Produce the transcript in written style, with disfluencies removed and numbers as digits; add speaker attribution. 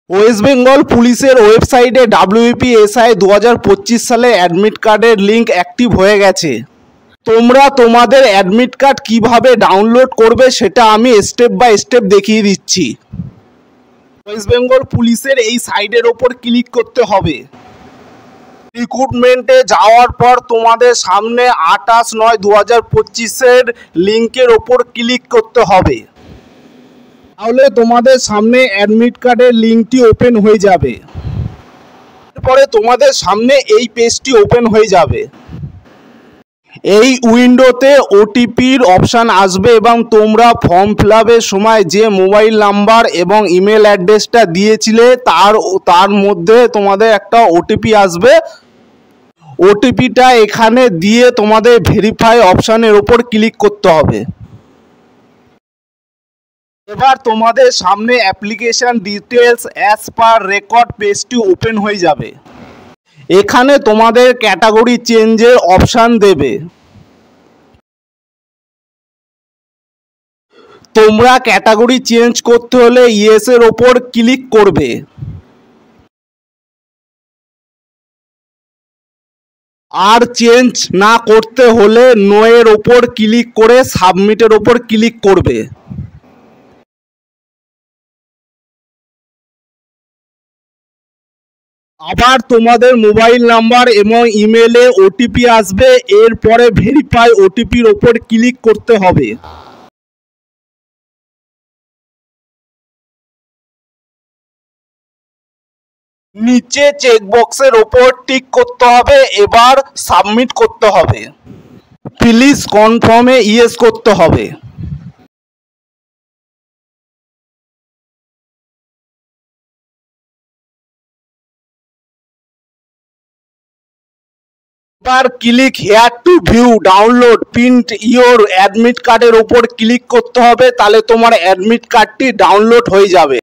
Speaker 1: West Bengal পুলিশের ওয়েবসাইটে WPSI 2025 সালে অ্যাডমিট কার্ডের লিঙ্ক অ্যাক্টিভ হয়ে গেছে। তোমরা তোমাদের অ্যাডমিট কার্ড কিভাবে ডাউনলোড করবে সেটা আমি স্টেপ বাই স্টেপ দেখিয়ে দিচ্ছি। ওয়েস্ট বেঙ্গল পুলিশের এই সাইটের ওপর ক্লিক করতে হবে। রিক্রুটমেন্টে যাওয়ার পর তোমাদের সামনে 28/9/2025 লিঙ্কের ওপর ক্লিক করতে হবে। তাহলে তোমাদের সামনে অ্যাডমিট কার্ডের লিঙ্কটি ওপেন হয়ে যাবে। এরপরে তোমাদের সামনে এই পেজটি ওপেন হয়ে যাবে। এই উইন্ডোতে ওটিপির অপশান আসবে এবং তোমরা ফর্ম ফিল আপের সময় যে মোবাইল নাম্বার এবং ইমেল অ্যাড্রেসটা দিয়েছিলে তার মধ্যে তোমাদের একটা ওটিপি আসবে। ওটিপিটা এখানে দিয়ে তোমাদের ভেরিফাই অপশানের ওপর ক্লিক করতে হবে। এবার তোমাদের সামনে application details as per record পেজটি ওপেন হয়ে যাবে। এখানে তোমাদের ক্যাটাগরি চেঞ্জের অপশান দেবে। তোমরা ক্যাটাগরি চেঞ্জ করতে হলে ইয়েস এর ওপর ক্লিক করবে। আর চেঞ্জ না করতে হলে নো এর ওপর ক্লিক করে সাবমিটের ওপর ক্লিক করবে। আবার তোমাদের মোবাইল নাম্বার এবং ইমেলে ওটিপি আসবে। এরপরে ভেরিফাই ওটিপির ওপর ক্লিক করতে হবে। নিচে চেকবক্সের ওপর টিক করতে হবে। এবার সাবমিট করতে হবে। প্লিজ কনফার্মে ইয়েস করতে হবে। এবার click here two view download print your admit কার্ডের ওপর ক্লিক করতে হবে। তাহলে তোমার অ্যাডমিট কার্ডটি ডাউনলোড হয়ে যাবে।